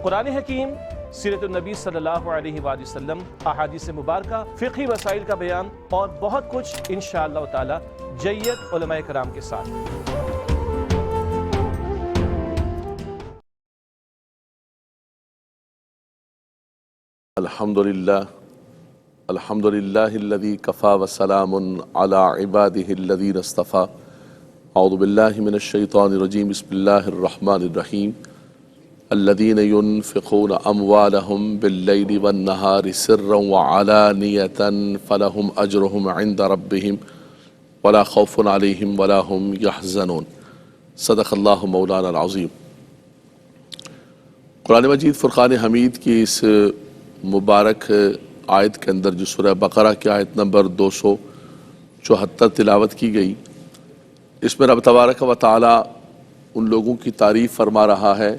قرآن حکیم، سیرت النبی صلی اللہ علیہ وآلہ وسلم، احادیث مبارکہ، فقہی مسائل کا بیان اور بہت کچھ انشاءاللہ تعالی جید علماء کرام کے ساتھ۔ الحمدللہ الذی کفا وسلام علی عبادہ الذین اصطفیٰ۔ اعوذ باللہ من الشیطان الرجیم، بسم اللہ الرحمن الرحیم۔ الذین ينفقون اموالهم باللیل والنہار سرا وعلانیۃ فلہم اجرہم عند ربہم ولا خوف علیہم ولا هم یحزنون۔ صدق اللہ مولانا العظیم۔ قرآن مجید فرقان حمید کی اس مبارک آیت کے اندر جو سورہ بقرہ کی آیت نمبر 274 تلاوت کی گئی، اس میں رب تبارک و تعالی ان لوگوں کی تعریف فرما رہا ہے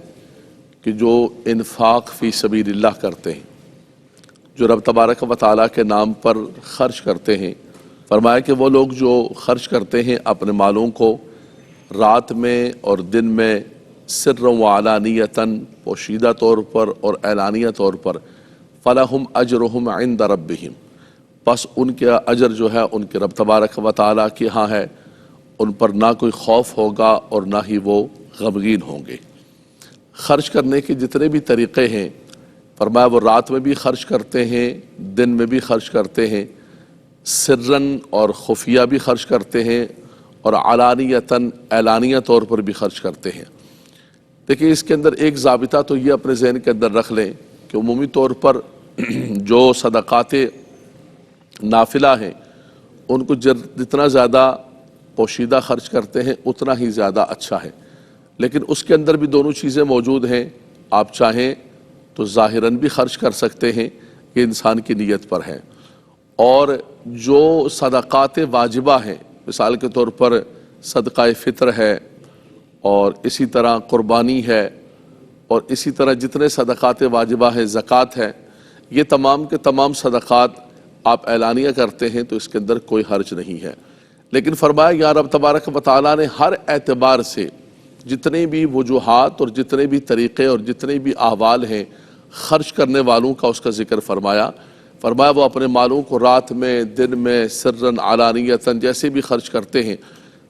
کہ جو انفاق فی سبیل اللہ کرتے ہیں، جو رب تبارک و تعالی کے نام پر خرچ کرتے ہیں۔ فرمایا کہ وہ لوگ جو خرچ کرتے ہیں اپنے مالوں کو رات میں اور دن میں، سرًا وعلانیۃً، پوشیدہ طور پر اور اعلانیہ طور پر، فلہم اجرہم عند ربہم، بس ان کا اجر جو ہے ان کے رب تبارک و تعالیٰ کے ہاں ہے، ان پر نہ کوئی خوف ہوگا اور نہ ہی وہ غمگین ہوں گے۔ خرچ کرنے کے جتنے بھی طریقے ہیں، فرمایا وہ رات میں بھی خرچ کرتے ہیں، دن میں بھی خرچ کرتے ہیں، سرًا اور خفیہ بھی خرچ کرتے ہیں، اور علانیتاً اعلانیہ طور پر بھی خرچ کرتے ہیں۔ دیکھیں اس کے اندر ایک ضابطہ تو یہ اپنے ذہن کے اندر رکھ لیں کہ عمومی طور پر جو صدقات نافلہ ہیں ان کو جتنا زیادہ پوشیدہ خرچ کرتے ہیں اتنا ہی زیادہ اچھا ہے، لیکن اس کے اندر بھی دونوں چیزیں موجود ہیں۔ آپ چاہیں تو ظاہراً بھی خرچ کر سکتے ہیں، یہ انسان کی نیت پر ہے، اور جو صدقات واجبہ ہیں، مثال کے طور پر صدقہ فطر ہے، اور اسی طرح قربانی ہے، اور اسی طرح جتنے صدقات واجبہ ہیں، زکوٰۃ ہے، یہ تمام کے تمام صدقات آپ اعلانیہ کرتے ہیں تو اس کے اندر کوئی حرج نہیں ہے۔ لیکن فرمایا یا رب تبارک و تعالیٰ نے ہر اعتبار سے جتنے بھی وجوہات اور جتنے بھی طریقے اور جتنے بھی احوال ہیں خرچ کرنے والوں کا اس کا ذکر فرمایا۔ فرمایا وہ اپنے مالوں کو رات میں، دن میں، سرًا علانیتاً جیسے بھی خرچ کرتے ہیں،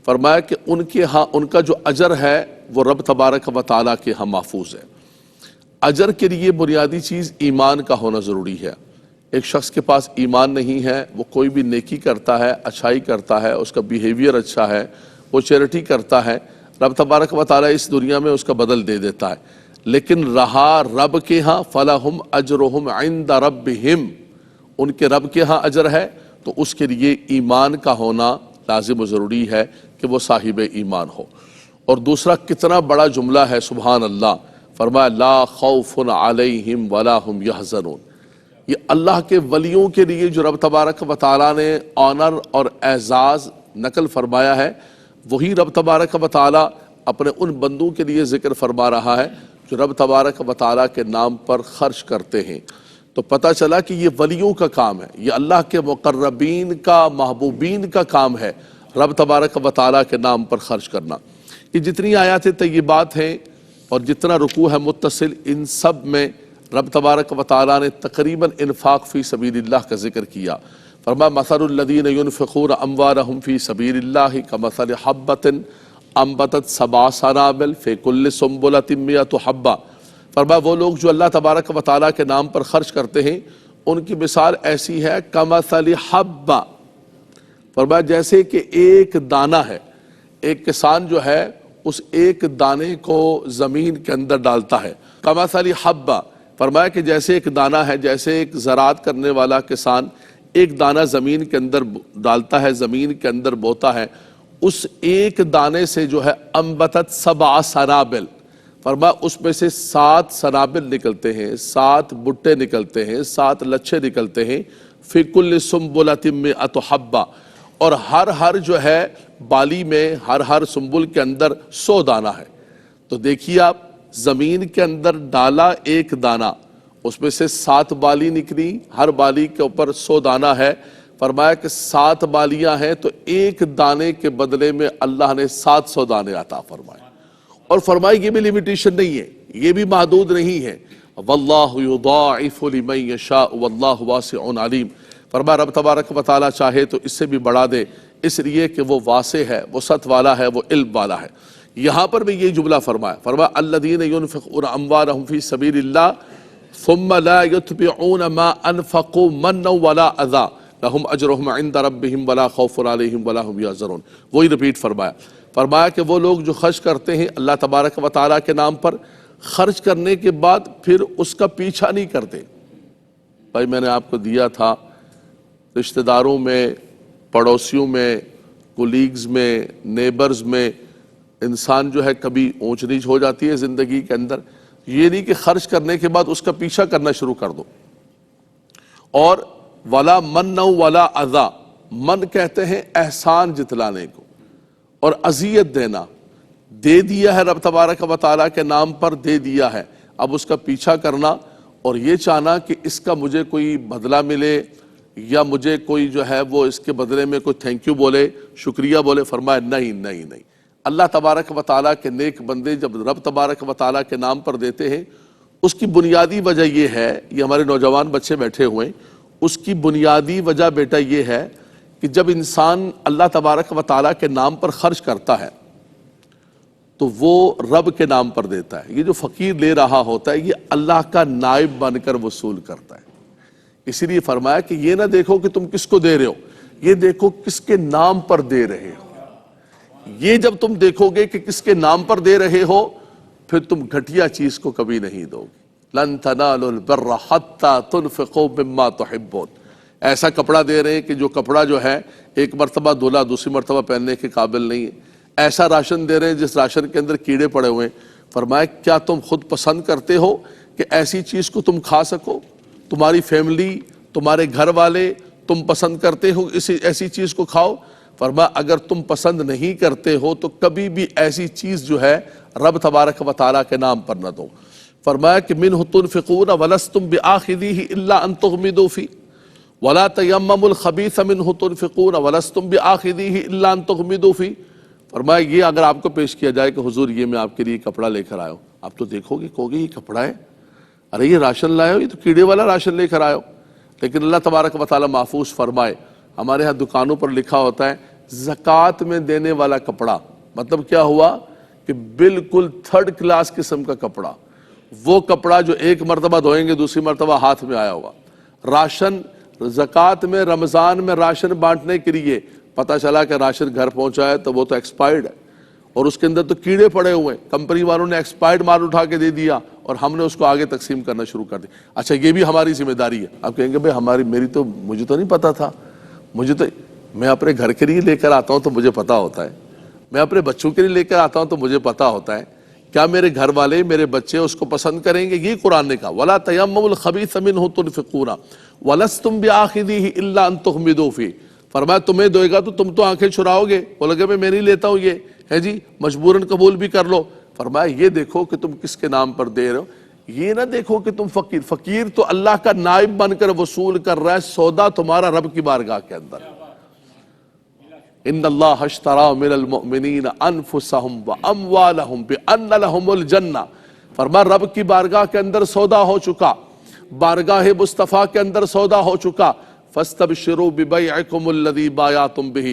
فرمایا کہ ان کے ہاں ان کا جو اجر ہے وہ رب تبارک و تعالیٰ کے ہاں محفوظ ہے۔ اجر کے لیے بنیادی چیز ایمان کا ہونا ضروری ہے۔ ایک شخص کے پاس ایمان نہیں ہے، وہ کوئی بھی نیکی کرتا ہے، اچھائی کرتا ہے، اس کا بیہیویئر اچھا ہے، وہ چیریٹی کرتا ہے، رب تبارک و تعالیٰ اس دنیا میں اس کا بدل دے دیتا ہے، لیکن رہا رب کے ہاں فلہم اجرہم عند ربہم، ان کے رب کے ہاں اجر ہے، تو اس کے لیے ایمان کا ہونا لازم و ضروری ہے کہ وہ صاحب ایمان ہو۔ اور دوسرا کتنا بڑا جملہ ہے، سبحان اللہ، فرمایا لا خوف علیہم ولا هم یحزنون۔ یہ اللہ کے ولیوں کے لیے جو رب تبارک و تعالیٰ نے آنر اور اعزاز نقل فرمایا ہے، وہی رب تبارک و تعالیٰ اپنے ان بندوں کے لیے ذکر فرما رہا ہے جو رب تبارک و تعالیٰ کے نام پر خرچ کرتے ہیں۔ تو پتہ چلا کہ یہ ولیوں کا کام ہے، یہ اللہ کے مقربین کا، محبوبین کا کام ہے رب تبارک و تعالیٰ کے نام پر خرچ کرنا۔ یہ جتنی آیات طیبات ہیں اور جتنا رکوع ہے متصل، ان سب میں رب تبارک و تعالیٰ نے تقریباً انفاق فی سبیل اللہ کا ذکر کیا۔ فرمایا مثل الذین ينفقون اموالهم فی سبیل اللہ کمثل حبۃ انبتت سبع سنابل فی کل سنبلۃ مئۃ حبۃ۔ فرمایا وہ لوگ جو اللہ تبارک و تعالیٰ کے نام پر خرچ کرتے ہیں ان کی مثال ایسی ہے کمثل حبۃ، فرمایا جیسے کہ ایک دانہ ہے، ایک کسان جو ہے اس ایک دانے کو زمین کے اندر ڈالتا ہے، کمثل حبۃ، فرمایا کہ جیسے ایک دانہ ہے، جیسے ایک زراعت کرنے والا کسان ایک دانہ زمین کے اندر ڈالتا ہے، زمین کے اندر بوتا ہے، اس ایک دانے سے جو ہے انبتت سبع سنابل، فرمایا اس میں سے 7 سنابل نکلتے ہیں، 7 بٹے نکلتے ہیں، 7 لچھے نکلتے ہیں، فی کل سنبلۃ مئۃ حبۃ، اور ہر جو ہے بالی میں، ہر سنبل کے اندر 100 دانہ ہے۔ تو دیکھیے آپ، زمین کے اندر ڈالا ایک دانہ، اس میں سے 7 بالی نکلی، ہر بالی کے اوپر 100 دانہ ہے، فرمایا کہ 7 بالیاں ہیں تو ایک دانے کے بدلے میں اللہ نے 700 دانے عطا فرمائے۔ اور فرمایا یہ بھی لیمیٹیشن نہیں ہے، یہ بھی محدود نہیں ہے، واللہ یضاعف لمن یشاء واللہ واسع علیم۔ فرمایا رب تبارک و تعالیٰ چاہے تو اس سے بھی بڑھا دے، اس لیے کہ وہ واسع ہے، وسعت والا ہے، وہ علم والا ہے۔ یہاں پر بھی یہ جملہ فرمایا الذین ينفقون اموالهم فی سبیل اللہ ثم لا يتبعون ما انفقوا منا ولا اذى لهم اجرهم عند ربهم ولا خوف علیہم ولا هم یحزنون۔ وہی ریپیٹ فرمایا کہ وہ لوگ جو خرچ کرتے ہیں اللہ تبارک و تعالیٰ کے نام پر، خرچ کرنے کے بعد پھر اس کا پیچھا نہیں کرتے۔ بھائی میں نے آپ کو دیا تھا، رشتہ داروں میں، پڑوسیوں میں، کولیگز میں، نیبرز میں انسان جو ہے کبھی اونچ نیچ ہو جاتی ہے زندگی کے اندر، یہ نہیں کہ خرچ کرنے کے بعد اس کا پیچھا کرنا شروع کر دو۔ اور ولا من ولا اذا، من کہتے ہیں احسان جتلانے کو، اور اذیت دینا۔ دے دیا ہے رب تبارک و تعالیٰ کے نام پر، دے دیا ہے، اب اس کا پیچھا کرنا اور یہ چاہنا کہ اس کا مجھے کوئی بدلہ ملے یا مجھے کوئی جو ہے وہ اس کے بدلے میں کوئی تھینک یو بولے، شکریہ بولے۔ فرمایا نہیں۔ اللہ تبارک و تعالیٰ کے نیک بندے جب رب تبارک و تعالیٰ کے نام پر دیتے ہیں، اس کی بنیادی وجہ یہ ہے، یہ ہمارے نوجوان بچے بیٹھے ہوئے ہیں، اس کی بنیادی وجہ بیٹا یہ ہے کہ جب انسان اللہ تبارک و تعالیٰ کے نام پر خرچ کرتا ہے تو وہ رب کے نام پر دیتا ہے۔ یہ جو فقیر لے رہا ہوتا ہے یہ اللہ کا نائب بن کر وصول کرتا ہے۔ اسی لیے فرمایا کہ یہ نہ دیکھو کہ تم کس کو دے رہے ہو، یہ دیکھو کس کے نام پر دے رہے ہو۔ یہ جب تم دیکھو گے کہ کس کے نام پر دے رہے ہو، پھر تم گھٹیا چیز کو کبھی نہیں دو گے۔ لن تنالوا البر حتى تنفقوا مما تحبون۔ ایسا کپڑا دے رہے ہیں کہ جو کپڑا جو ہے ایک مرتبہ دھولا دوسری مرتبہ پہننے کے قابل نہیں ہے۔ ایسا راشن دے رہے ہیں جس راشن کے اندر کیڑے پڑے ہوئے ہیں۔ فرمایا کیا تم خود پسند کرتے ہو کہ ایسی چیز کو تم کھا سکو؟ تمہاری فیملی، تمہارے گھر والے، تم پسند کرتے ہو ایسی چیز کو کھاؤ؟ فرمایا اگر تم پسند نہیں کرتے ہو تو کبھی بھی ایسی چیز جو ہے رب تبارک و تعالیٰ کے نام پر نہ دو۔ فرمایا کہ منہ تنفقون ولستم بآخذیہ الا ان تغمضوا فیہ ولا تیمموا الخبیث منہ تنفقون ولستم بآخذیہ الا ان تغمضوا فیہ۔ فرمایا یہ اگر آپ کو پیش کیا جائے کہ حضور یہ میں آپ کے لیے کپڑا لے کر آیا ہوں، آپ تو دیکھو گے، کہو گے یہ کپڑا ہے، ارے یہ راشن لائے ہو، یہ تو کیڑے والا راشن لے کر آئے ہو۔ لیکن اللہ تبارک و تعالیٰ محفوظ فرمائے، ہمارے ہاں دکانوں پر لکھا ہوتا ہے زکوٰۃ میں دینے والا کپڑا، مطلب کیا ہوا کہ بالکل تھرڈ کلاس قسم کا کپڑا، وہ کپڑا جو ایک مرتبہ دھوئیں گے دوسری مرتبہ ہاتھ میں آیا ہوگا۔ راشن زکوٰۃ میں، رمضان میں راشن بانٹنے کے لیے پتہ چلا کہ راشن گھر پہنچا ہے تو وہ تو ایکسپائرڈ ہے اور اس کے اندر تو کیڑے پڑے ہوئے ہیں، کمپنی والوں نے ایکسپائرڈ مال اٹھا کے دے دیا اور ہم نے اس کو آگے تقسیم کرنا شروع کر دیا۔ اچھا یہ بھی ہماری ذمہ داری ہے۔ آپ کہیں گے بھائی مجھے تو نہیں پتا تھا، میں اپنے گھر کے لیے لے کر آتا ہوں تو مجھے پتا ہوتا ہے، میں اپنے بچوں کے لیے لے کر آتا ہوں تو مجھے پتا ہوتا ہے، کیا میرے گھر والے، میرے بچے اس کو پسند کریں گے؟ یہ قرآن نے کہا وَلَا تَيَمَّمُوا الْخَبِيثَ مِنْهُ تُنْفِقُونَ وَلَسْتُمْ بِآخِذِيهِ إِلَّا أَن تُغْمِضُوا فِيهِ۔ فرمایا تمہیں دے گا تو تم تو آنکھیں چھڑاؤ گے، بولو گے میں نہیں لیتا ہوں، یہ ہے جی مجبوراً قبول بھی کر لو۔ فرمایا یہ دیکھو کہ تم کس کے نام پر دے رہے ہو، یہ نہ دیکھو کہ تم فقیر تو اللہ کا نائب بن کر وصول کر رہا ہے، سودا تمہارا رب کی بارگاہ کے اندر۔ ان اللہ اشترى من المؤمنین انفسهم واموالهم بان لهم الجنہ۔ فرمایا رب کی بارگاہ کے اندر سودا ہو چکا، بارگاہ مصطفیٰ کے اندر سودا ہو چکا۔ فاستبشروا ببیعکم الذی بایعتم بہ،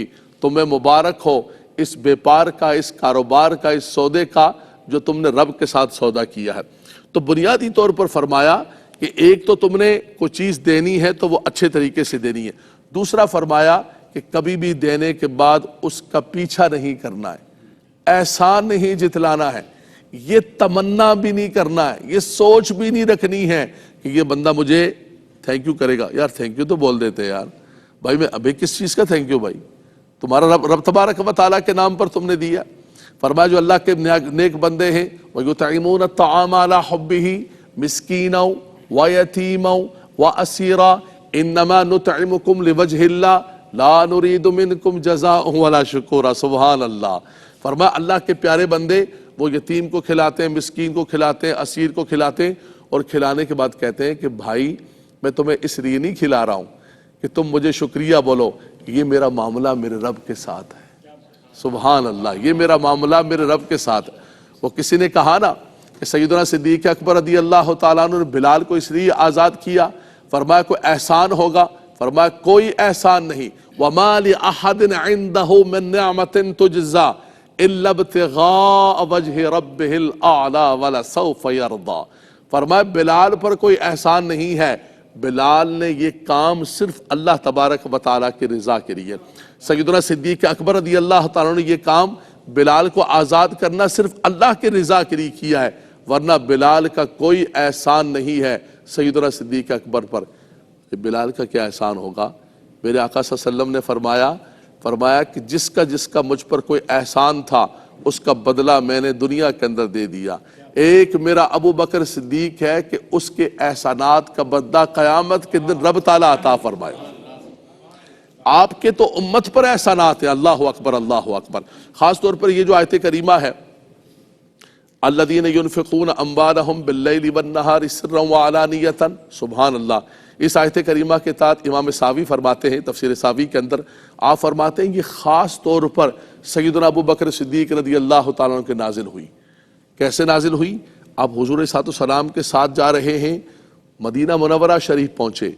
تمہیں مبارک ہو اس بیپار کا، اس کاروبار کا، اس سودے کا جو تم نے رب کے ساتھ سودا کیا ہے۔ تو بنیادی طور پر فرمایا کہ ایک تو تم نے کوئی چیز دینی ہے تو وہ اچھے طریقے سے دینی ہے، دوسرا فرمایا کہ کبھی بھی دینے کے بعد اس کا پیچھا نہیں کرنا ہے، احسان نہیں جتلانا ہے، یہ تمنا بھی نہیں کرنا ہے، یہ سوچ بھی نہیں رکھنی ہے کہ یہ بندہ مجھے تھینک یو کرے گا۔ یار تھینک یو تو بول دیتے یار، بھائی میں ابھی کس چیز کا تھینک یو؟ بھائی تمہارا رب تبارک و تعالیٰ کے نام پر تم نے دیا۔ فرمایا جو اللہ کے نیک بندے ہیں وَيُطْعِمُونَ الطَّعَامَ عَلَىٰ حُبِّهِ مِسْكِينًا وَيَتِيمًا وَأَسِيرًا إِنَّمَا نُطْعِمُكُمْ لِوَجْهِ اللَّهِ لَا نُرِيدُ مِنْكُمْ جَزَاءً وَلَا شُكُورًا۔ سبحان اللہ۔ فرمایا اللہ کے پیارے بندے وہ یتیم کو کھلاتے ہیں، مسکین کو کھلاتے ہیں، اسیر کو کھلاتے ہیں، اور کھلانے کے بعد کہتے ہیں کہ بھائی میں تمہیں اس لیے نہیں کھلا رہا ہوں کہ تم مجھے شکریہ بولو، یہ میرا معاملہ میرے رب کے ساتھ ہے۔ سبحان اللہ، یہ میرا معاملہ میرے رب کے ساتھ ہے۔ وہ کسی نے کہا نا کہ سیدنا صدیق اکبر رضی اللہ تعالیٰ عنہ نے بلال کو اس لیے آزاد کیا، فرمایا کوئی احسان ہوگا، فرمایا کوئی احسان نہیں، وَمَا لِأَحَدٍ عِنْدَهُ مِن نِعْمَةٍ تُجْزَى إِلَّا ابْتِغَاءَ وَجْهِ رَبِّهِ الْأَعْلَى وَلَسَوْفَ يَرْضَى۔ فرمایا بلال پر کوئی احسان نہیں ہے، بلال نے یہ کام صرف اللہ تبارک و تعالیٰ کی رضا کے لیے، سیدنا صدیق اکبر رضی اللہ تعالیٰ نے یہ کام بلال کو آزاد کرنا صرف اللہ کے رضا کے لیے کیا ہے، ورنہ بلال کا کوئی احسان نہیں ہے سیدنا صدیق اکبر پر۔ بلال کا کیا احسان ہوگا؟ میرے آقا صلی اللہ علیہ وسلم نے فرمایا کہ جس کا مجھ پر کوئی احسان تھا اس کا بدلہ میں نے دنیا کے اندر دے دیا۔ ایک میرا ابو بکر صدیق ہے کہ اس کے احسانات کا بدلہ قیامت کے دن رب تعالیٰ عطا فرمائے۔ آپ کے تو امت پر احسانات ہیں، اللہ اکبر اللہ اکبر۔ خاص طور پر یہ جو آیت کریمہ ہے، الذین ينفقون اموالهم باللیل والنہار سرا وعلانیۃ، سبحان اللہ۔ اس آیت کریمہ کے تحت امام ساوی فرماتے ہیں، تفسیر ساوی کے اندر آپ فرماتے ہیں یہ خاص طور پر سیدنا ابو بکر صدیق رضی اللہ تعالیٰ عنہ کے نازل ہوئی۔ کیسے نازل ہوئی؟ آپ حضور صلی اللہ علیہ وسلم کے ساتھ جا رہے ہیں، مدینہ منورہ شریف پہنچے،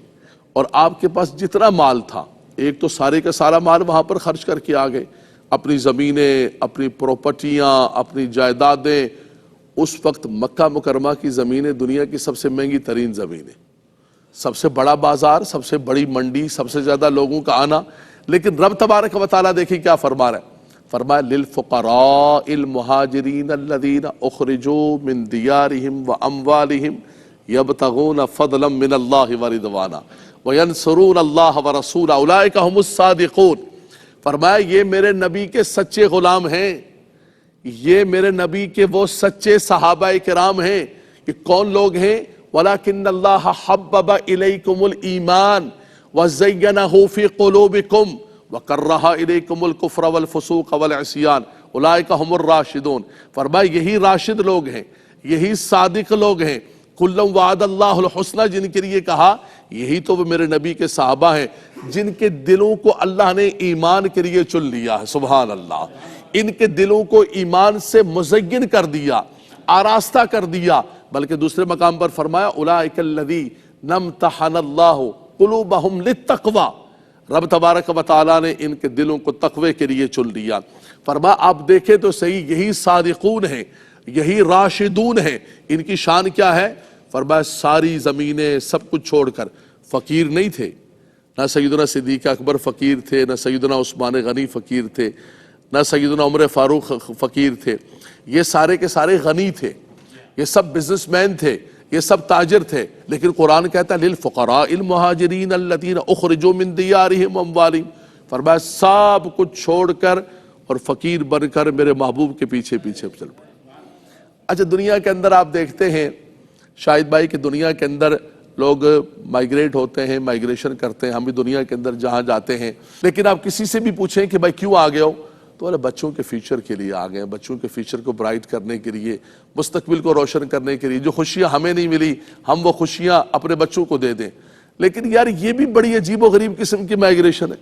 اور آپ کے پاس جتنا مال تھا، ایک تو سارے کا سارا مال وہاں پر خرچ کر کے آ گئے، اپنی زمینیں، اپنی پراپرٹیاں، اپنی جائیدادیں۔ اس وقت مکہ مکرمہ کی زمینیں دنیا کی سب سے مہنگی ترین زمینیں، سب سے بڑا بازار، سب سے بڑی منڈی، سب سے زیادہ لوگوں کا آنا، لیکن رب تبارک و تعالیٰ دیکھیں کیا فرما رہا ہے، فرمایا للفقراء المہاجرین الذین اخرجوا من دیارہم واموالہم یبتغون فضلا من اللہ ورضوانا وینصرون اللہ ورسولہ اولئک هم الصادقون۔ فرمایا یہ میرے نبی کے سچے غلام ہیں، یہ میرے نبی کے وہ سچے صحابہ کرام ہیں۔ کہ کون لوگ ہیں؟ وَلَكِنَّ اللَّهَ حَبَّبَ إِلَيْكُمُ الْإِيمَانِ وَزَيَّنَهُ فِي قُلُوبِكُمْ وَكَرَّهَ إِلَيْكُمُ الْكُفْرَ وَالْفُسُوقَ وَالْعِصْيَانَ أُولَئِكَ هُمُ الرَّاشِدُونَ۔ فرمایا یہی راشد لوگ ہیں، یہی صادق لوگ ہیں، کُلًّا وَعَدَ اللَّهُ الْحُسْنَى، جن کے لیے کہا یہی تو وہ میرے نبی کے صحابہ ہیں جن کے دلوں کو اللہ نے ایمان کے لیے چن لیا ہے، سبحان اللہ۔ ان کے دلوں کو ایمان سے مزین کر دیا، آراستہ کر دیا، بلکہ دوسرے مقام پر فرمایا اولئک الذین امتحن اللہ قلوبہم للتقوی، رب تبارک و تعالیٰ نے ان کے دلوں کو تقوی کے لیے چن لیا۔ فرمایا آپ دیکھیں تو صحیح، یہی صادقون ہیں، یہی راشدون ہیں۔ ان کی شان کیا ہے؟ فرمایا ساری زمینیں سب کچھ چھوڑ کر، فقیر نہیں تھے، نہ سیدنا صدیق اکبر فقیر تھے، نہ سیدنا عثمان غنی فقیر تھے، نہ سیدنا عمر فاروق فقیر تھے، یہ سارے کے سارے غنی تھے، یہ سب بزنس مین تھے، یہ سب تاجر تھے، لیکن قرآن کہتا ہے للفقراء المہاجرین الذین اخرجوا من دیارہم واموالہم، فرمایا سب کچھ چھوڑ کر اور فقیر بن کر میرے محبوب کے پیچھے پیچھے چل پڑے۔ اچھا دنیا کے اندر آپ دیکھتے ہیں شاہد بھائی کہ دنیا کے اندر لوگ مائیگریٹ ہوتے ہیں، مائیگریشن کرتے ہیں، ہم بھی دنیا کے اندر جہاں جاتے ہیں، لیکن آپ کسی سے بھی پوچھیں کہ بھائی کیوں آ گئے ہو، تو بولے بچوں کے فیوچر کے لیے آ گئے ہیں، بچوں کے فیوچر کو برائٹ کرنے کے لیے، مستقبل کو روشن کرنے کے لیے، جو خوشیاں ہمیں نہیں ملی ہم وہ خوشیاں اپنے بچوں کو دے دیں۔ لیکن یار یہ بھی بڑی عجیب و غریب قسم کی مائیگریشن ہے،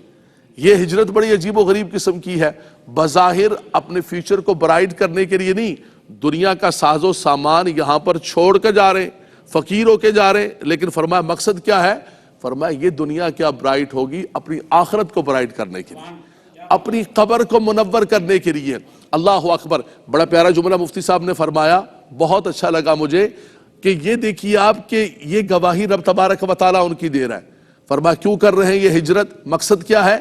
یہ ہجرت بڑی عجیب و غریب قسم کی ہے، بظاہر اپنے فیوچر کو برائٹ کرنے کے لیے نہیں، دنیا کا ساز و سامان یہاں پر چھوڑ کے جا رہے ہیں، فقیر ہو کے جا رہے ہیں، لیکن فرمایا مقصد کیا ہے؟ فرمایا یہ دنیا کیا برائٹ ہوگی؟ اپنی آخرت کو برائٹ کرنے کے لیے، اپنی قبر کو منور کرنے کے لیے۔ اللہ اکبر، بڑا پیارا جملہ مفتی صاحب نے فرمایا، بہت اچھا لگا مجھے، کہ یہ دیکھیے آپ کہ یہ گواہی رب تبارک و تعالیٰ ان کی دے رہا ہے۔ فرمایا کیوں کر رہے ہیں یہ ہجرت؟ مقصد کیا ہے؟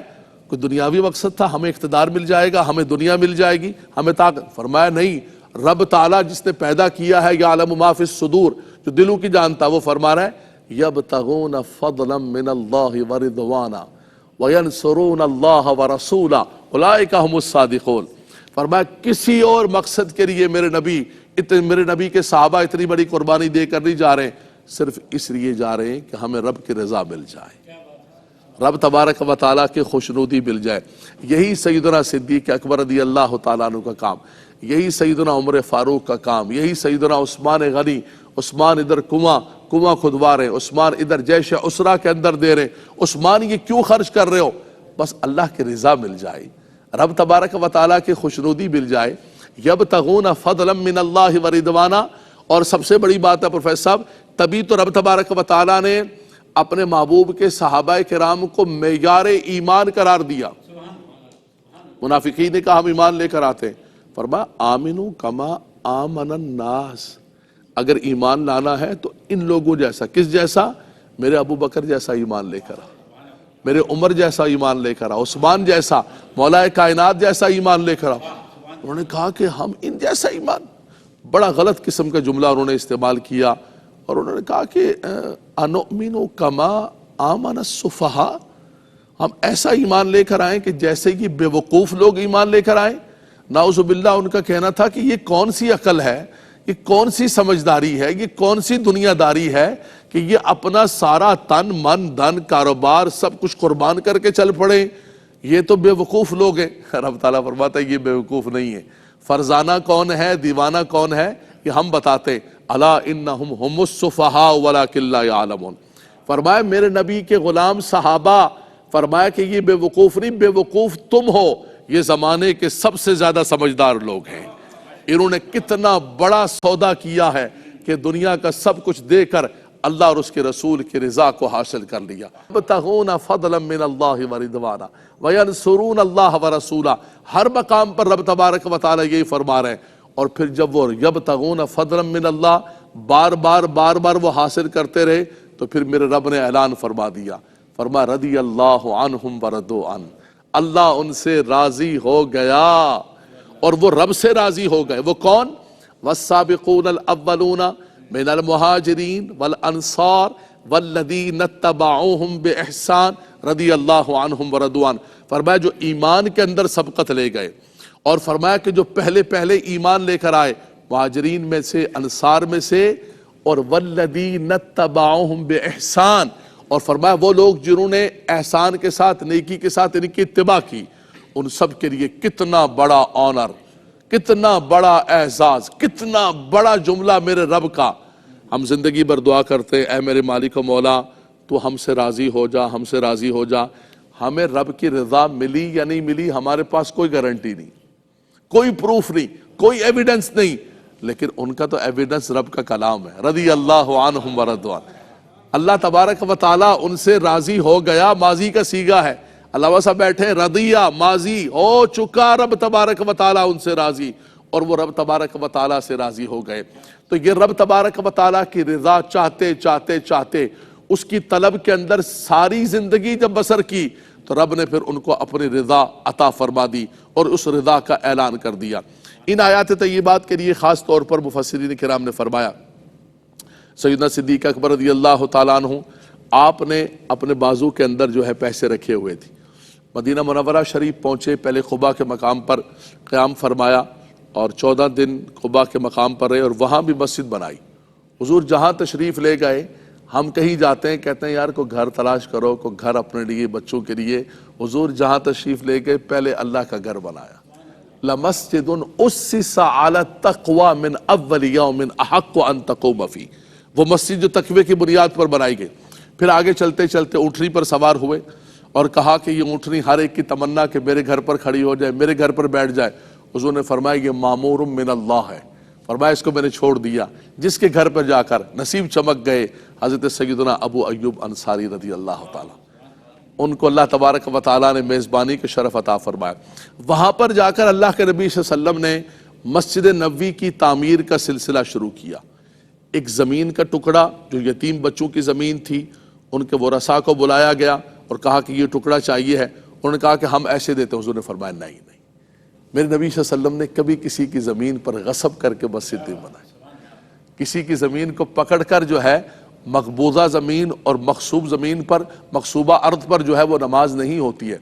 کوئی دنیاوی مقصد تھا، ہمیں اقتدار مل جائے گا، ہمیں دنیا مل جائے گی، ہمیں طاقت؟ فرمایا نہیں، رب تعالیٰ جس نے پیدا کیا ہے یعلم ما فی الصدور، جو دلوں کی جانتا، وہ فرما رہا ہے یبتغون فضلا من اللہ ورضوانا وینصرون اللہ ورسولہ اولئک هم الصادقون۔ فرمایا کسی اور مقصد کے لیے میرے نبی کے صحابہ اتنی بڑی قربانی دے کر نہیں جا رہے ہیں، صرف اس لیے جا رہے ہیں کہ ہمیں رب کی رضا مل جائے، رب تبارک و تعالیٰ کی خوشنودی مل جائے۔ یہی سیدنا صدیق اکبر رضی اللہ تعالیٰ عنہ کا کام، یہی سیدنا عمر فاروق کا کام، یہی سیدنا عثمان غنی، عثمان ادھر کنواں کھدوا رہے ہیں، عثمان ادھر جیش اسرا کے اندر دے رہے ہیں۔ عثمان یہ کیوں خرچ کر رہے ہو؟ بس اللہ کی رضا مل جائے، رب تبارک و تعالیٰ کی خوشنودی مل جائے۔ یبتغون فضلا من اللہ ورضوانا، اور سب سے بڑی بات ہے پروفیسر صاحب، تبھی تو رب تبارک و تعالیٰ نے اپنے محبوب کے صحابہ کرام کو معیار ایمان قرار دیا۔ منافقین نے کہا ہم ایمان لے کر آتے ہیں، فرمایا آمنو کما آمن الناس، اگر ایمان لانا ہے تو ان لوگوں جیسا، کس جیسا؟ میرے ابو بکر جیسا ایمان لے کر آ، میرے عمر جیسا ایمان لے کر آ، عثمان جیسا، مولا کائنات جیسا ایمان لے کر آ۔ انہوں نے کہا کہ ہم ان جیسا ایمان، بڑا غلط قسم کا جملہ انہوں نے استعمال کیا، اور انہوں نے کہا کہ انؤمن کما آمن السفہاء، ہم ایسا ایمان لے کر آئیں کہ جیسے کہ بے وقوف لوگ ایمان لے کر آئیں۔ نعوذ باللہ ان کا کہنا تھا کہ یہ کون سی عقل ہے، یہ کون سی سمجھداری ہے، یہ کون سی دنیا داری ہے کہ یہ اپنا سارا تن من دھن کاروبار سب کچھ قربان کر کے چل پڑے، یہ تو بے وقوف لوگ ہیں۔ رب تعالیٰ فرماتا ہے یہ بے وقوف نہیں ہے، فرزانہ کون ہے، دیوانہ کون ہے، یہ ہم بتاتے، الا انہم ہم السفہاء ولکن لا یعلمون۔ فرمایا میرے نبی کے غلام صحابہ، فرمایا کہ یہ بے وقوف نہیں، بے وقوف تم ہو، یہ زمانے کے سب سے زیادہ سمجھدار لوگ ہیں۔ انہوں نے کتنا بڑا سودا کیا ہے کہ دنیا کا سب کچھ دے کر اللہ اور اس کے رسول کی رضا کو حاصل کر لیا۔ یبتغون فضلا من اللہ ورضوانا وینصرون اللہ ورسولہ، ہر مقام پر رب تبارک و تعالیٰ یہی فرما رہے ہیں۔ اور پھر جب وہ یبتغون فضلا من اللہ بار بار وہ حاصل کرتے رہے تو پھر میرے رب نے اعلان فرما دیا، فرما رضی اللہ عنہم ورضوا عنہ، اللہ ان سے راضی ہو گیا اور وہ رب سے راضی ہو گئے۔ وہ کون؟ والسابقون الاولون من المہاجرین والانصار والذین اتبعوہم باحسان رضی اللہ عنہم ورضوا عنہ۔ فرمایا جو ایمان کے اندر سبقت لے گئے، اور فرمایا کہ جو پہلے ایمان لے کر آئے مہاجرین میں سے، انصار میں سے، اور والذین اتبعوہم باحسان، اور فرمایا وہ لوگ جنہوں نے احسان کے ساتھ، نیکی کے ساتھ ان کی اتباع کی، ان سب کے لیے کتنا بڑا آنر، کتنا بڑا اعزاز، کتنا بڑا جملہ میرے رب کا۔ ہم زندگی بھر دعا کرتے ہیں اے میرے مالک و مولا تو ہم سے راضی ہو جا، ہم سے راضی ہو جا۔ ہمیں رب کی رضا ملی یا نہیں ملی ہمارے پاس کوئی گارنٹی نہیں، کوئی پروف نہیں، کوئی ایویڈنس نہیں، لیکن ان کا تو ایویڈنس رب کا کلام ہے، رضی اللہ عنہم ورضوا عنہ۔ اللہ تبارک و تعالیٰ ان سے راضی ہو گیا، ماضی کا صیغہ ہے، علامہ صاحب بیٹھے، رضیہ ماضی ہو چکا، رب تبارک و تعالیٰ ان سے راضی، اور وہ رب تبارک و تعالیٰ سے راضی ہو گئے۔ تو یہ رب تبارک و تعالیٰ کی رضا چاہتے اس کی طلب کے اندر ساری زندگی جب بسر کی تو رب نے پھر ان کو اپنی رضا عطا فرما دی اور اس رضا کا اعلان کر دیا۔ ان آیات طیبات کے لیے خاص طور پر مفسرین کرام نے فرمایا، سیدنا صدیق اکبر رضی اللہ تعالیٰ عنہ آپ نے اپنے بازو کے اندر جو ہے پیسے رکھے ہوئے تھے، مدینہ منورہ شریف پہنچے، پہلے قباء کے مقام پر قیام فرمایا اور 14 دن قباء کے مقام پر رہے اور وہاں بھی مسجد بنائی۔ حضور جہاں تشریف لے گئے، ہم کہیں جاتے ہیں کہتے ہیں یار کوئی گھر تلاش کرو، کوئی گھر اپنے لیے، بچوں کے لیے۔ حضور جہاں تشریف لے گئے پہلے اللہ کا گھر بنایا۔ لَمَسْجِدٌ أُسِّسَ عَلَى التَّقْوَى مِنْ أَوَّلِ يَوْمٍ أَحَقُّ أَن تَقُومَ فِيهِ، وہ مسجد جو تقوی کی بنیاد پر بنائی گئی۔ پھر آگے چلتے چلتے اونٹنی پر سوار ہوئے اور کہا کہ یہ اونٹنی ہر ایک کی تمنا کہ میرے گھر پر کھڑی ہو جائے، میرے گھر پر بیٹھ جائے۔ حضور نے فرمایا یہ مامور من اللہ ہے، فرمایا اس کو میں نے چھوڑ دیا۔ جس کے گھر پر جا کر نصیب چمک گئے حضرت سیدنا ابو ایوب انصاری رضی اللہ تعالیٰ، ان کو اللہ تبارک و تعالیٰ نے میزبانی کے شرف عطا فرمایا۔ وہاں پر جا کر اللہ کے نبی صلی اللہ علیہ وسلم نے مسجد نبوی کی تعمیر کا سلسلہ شروع کیا۔ ایک زمین کا ٹکڑا جو یتیم بچوں کی زمین تھی، ان کے ورثاء کو بلایا گیا اور کہا کہ یہ ٹکڑا چاہیے ہے۔ انہوں نے کہا کہ ہم ایسے دیتے ہیں۔ حضور نے فرمایا نہیں، میرے نبی صلی اللہ علیہ وسلم نے کبھی کسی کی زمین پر غصب کر کے مسجد نہیں بنائی، کسی کی زمین کو پکڑ کر جو ہے مقبوضہ زمین اور مغصوب زمین پر، مغصوبہ ارض پر جو ہے وہ نماز نہیں ہوتی ہے۔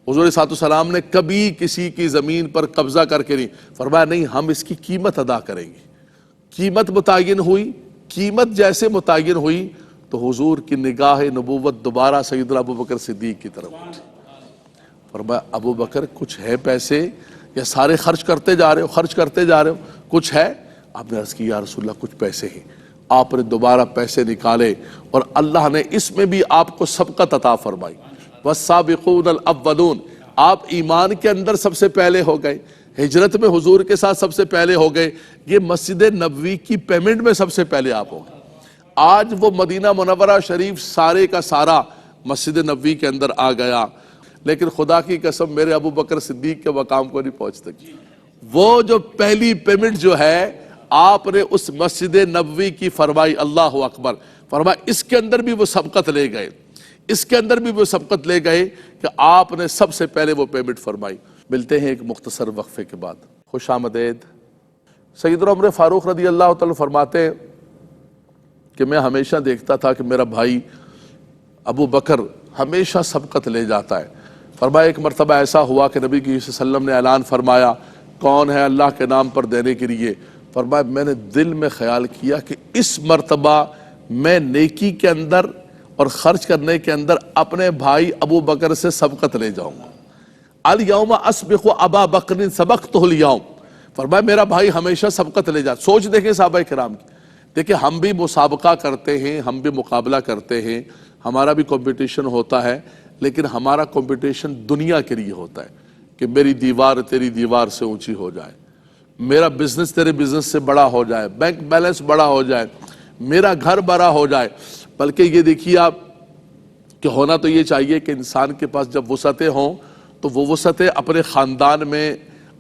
حضور صلی اللہ علیہ وسلم نے کبھی کسی کی زمین پر قبضہ کر کے نہیں، فرمایا نہیں، ہم اس کی قیمت ادا کریں گے۔ قیمت متعین ہوئی، قیمت جیسے متعین ہوئی تو حضور کی نگاہ نبوت دوبارہ سیدنا ابو بکر صدیق کی طرف اٹھی۔ فرمایا ابو بکر کچھ ہے پیسے یا سارے خرچ کرتے جا رہے ہو، کچھ ہے؟ آپ نے عرض کی یا رسول اللہ کچھ پیسے ہیں۔ آپ نے دوبارہ پیسے نکالے اور اللہ نے اس میں بھی آپ کو سبقت عطا فرمائی۔ والسابقون الاولون، آپ ایمان کے اندر سب سے پہلے ہو گئے، ہجرت میں حضور کے ساتھ سب سے پہلے ہو گئے، یہ مسجد نبوی کی پیمنٹ میں سب سے پہلے آپ ہو گئے۔ آج وہ مدینہ منورہ شریف سارے کا سارا مسجد نبوی کے اندر آ گیا، لیکن خدا کی قسم میرے ابو بکر صدیق کے مقام کو نہیں پہنچ سکی۔ وہ جو پہلی پیمنٹ جو ہے آپ نے اس مسجد نبوی کی فرمائی، اللہ اکبر، فرمایا اس کے اندر بھی وہ سبقت لے گئے، اس کے اندر بھی وہ سبقت لے گئے کہ آپ نے سب سے پہلے وہ پیمنٹ فرمائی۔ ملتے ہیں ایک مختصر وقفے کے بعد۔ خوش آمدید۔ سیدنا عمر فاروق رضی اللہ تعالیٰ فرماتے ہیں کہ میں ہمیشہ دیکھتا تھا کہ میرا بھائی ابو بکر ہمیشہ سبقت لے جاتا ہے۔ فرمایا ایک مرتبہ ایسا ہوا کہ نبی صلی اللہ علیہ وسلم نے اعلان فرمایا کون ہے اللہ کے نام پر دینے کے لیے؟ فرمایا میں نے دل میں خیال کیا کہ اس مرتبہ میں نیکی کے اندر اور خرچ کرنے کے اندر اپنے بھائی ابو بکر سے سبقت لے جاؤں گا۔ الیوم اسبق ابا بکر سبقتہ الیوم، فرمایا میرا بھائی ہمیشہ سبقت لے جاتا۔ سوچ دیکھیں صحابہ کرام کی، دیکھیں ہم بھی مسابقہ کرتے ہیں، ہم بھی مقابلہ کرتے ہیں، ہمارا بھی کمپٹیشن ہوتا ہے، لیکن ہمارا کمپٹیشن دنیا کے لیے ہوتا ہے کہ میری دیوار تیری دیوار سے اونچی ہو جائے، میرا بزنس تیرے بزنس سے بڑا ہو جائے، بینک بیلنس بڑا ہو جائے، میرا گھر بڑا ہو جائے۔ بلکہ یہ دیکھیے آپ کہ ہونا تو یہ چاہیے کہ انسان کے پاس جب وسعتیں ہوں تو وہ وسعتیں اپنے خاندان میں،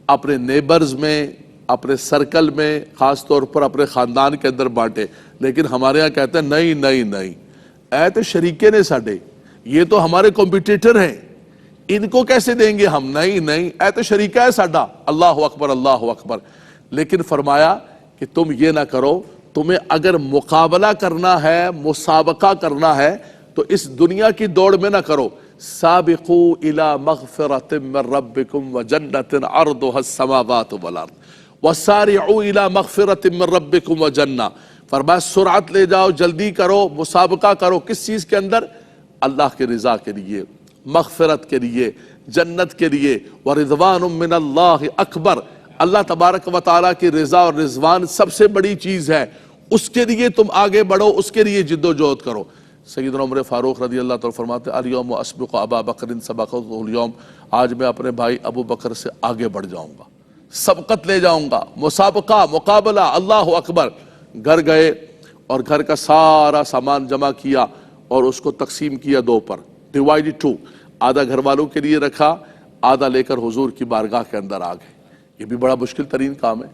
اپنے نیبرز میں، اپنے سرکل میں، خاص طور پر اپنے خاندان کے اندر بانٹے۔ لیکن ہمارے ہاں کہتے ہیں نہیں نہیں نہیں، اے تو شریکے نے ساڈے، یہ تو ہمارے کمپیٹیٹر ہیں، ان کو کیسے دیں گے ہم؟ نہیں نہیں، اے تو شریکہ ہے ساڈا۔ اللہ اکبر، اللہ اکبر۔ لیکن فرمایا کہ تم یہ نہ کرو، تمہیں اگر مقابلہ کرنا ہے، مسابقہ کرنا ہے تو اس دنیا کی دوڑ میں نہ کرو۔ سابقوا الی مغفرۃ من ربکم وجنۃ عرضها السماوات والارض وسارعوا الی مغفرۃ من ربکم وجنہ، فرمایا سرعت لے جاؤ، جلدی کرو، مسابقہ کرو، کس چیز کے اندر؟ اللہ کی رضا کے لیے، مغفرت کے لیے، جنت کے لیے۔ ورضوان من اللہ اکبر، اللہ تبارک و تعالیٰ کی رضا اور رضوان سب سے بڑی چیز ہے، اس کے لیے تم آگے بڑھو، اس کے لیے جد و جہد کرو۔ سیدنا عمر فاروق رضی اللہ تعالیٰ فرماتے ہیں الیوم اسبق ابا بکر سبقتہ الیوم، آج میں اپنے بھائی ابو بکر سے آگے بڑھ جاؤں گا، سبقت لے جاؤں گا، مسابقہ، مقابلہ۔ اللہ اکبر۔ گھر گئے اور گھر کا سارا سامان جمع کیا اور اس کو تقسیم کیا دو پر، ڈیوائڈ ٹو، آدھا گھر والوں کے لیے رکھا، آدھا لے کر حضور کی بارگاہ کے اندر آ گئے۔ یہ بھی بڑا مشکل ترین کام ہے۔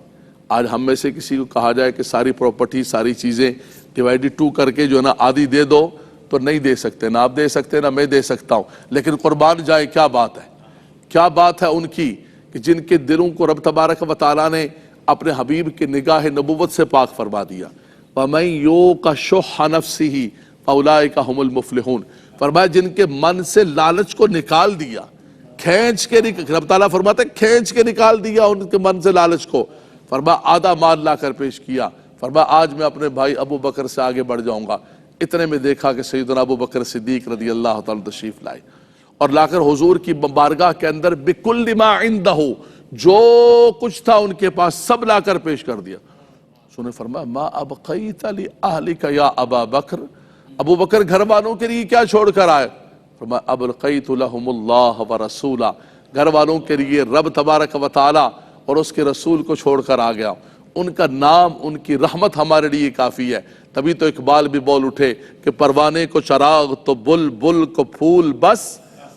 آج ہم میں سے کسی کو کہا جائے کہ ساری پراپرٹی، ساری چیزیں ڈیوائڈ ٹو کر کے جو ہے نا آدھی دے دو، تو نہیں دے سکتے، نہ آپ دے سکتے نہ میں دے سکتا ہوں۔ لیکن قربان جائے، کیا بات ہے، کیا بات ہے ان کی کہ جن کے دلوں کو رب تبارک و تعالیٰ نے اپنے حبیب کی نگاہ نبوت سے پاک فرما دیا۔ وَمَن يُوقَ شُحَّ نَفْسِهِ فَأُولَٰئِكَ هُمُ الْمُفْلِحُونَ، فرمایا جن کے من سے لالچ کو نکال دیا، کھینچ کے رب تعالیٰ فرماتے ہیں کھینچ کے نکال دیا ان کے من سے لالچ کو۔ فرمایا آدھا مال لا کر پیش کیا، فرمایا آج میں اپنے بھائی ابو بکر سے آگے بڑھ جاؤں گا۔ اتنے میں دیکھا کہ سیدنا ابو بکر صدیق رضی اللہ تعالیٰ تشریف لائے اور لا کر حضور کی بارگاہ کے اندر بِكُلِّ مَا عِندَهُ، جو کچھ تھا ان کے پاس سب لا کر پیش کر دیا۔ سنے فرمایا ما ابقیت لأہلک یا ابا بکر، ابو بکر گھر والوں کے لیے کیا چھوڑ کر آئے؟ فرمایا ابقیت لہم اللہ ورسولہ، گھر والوں کے لیے رب تبارک و تعالی اور اس کے رسول کو چھوڑ کر آ گیا۔ ان کا نام، ان کی رحمت ہمارے لیے کافی ہے۔ تبھی تو اقبال بھی بول اٹھے کہ پروانے کو چراغ تو بل، بل کو پھول بس،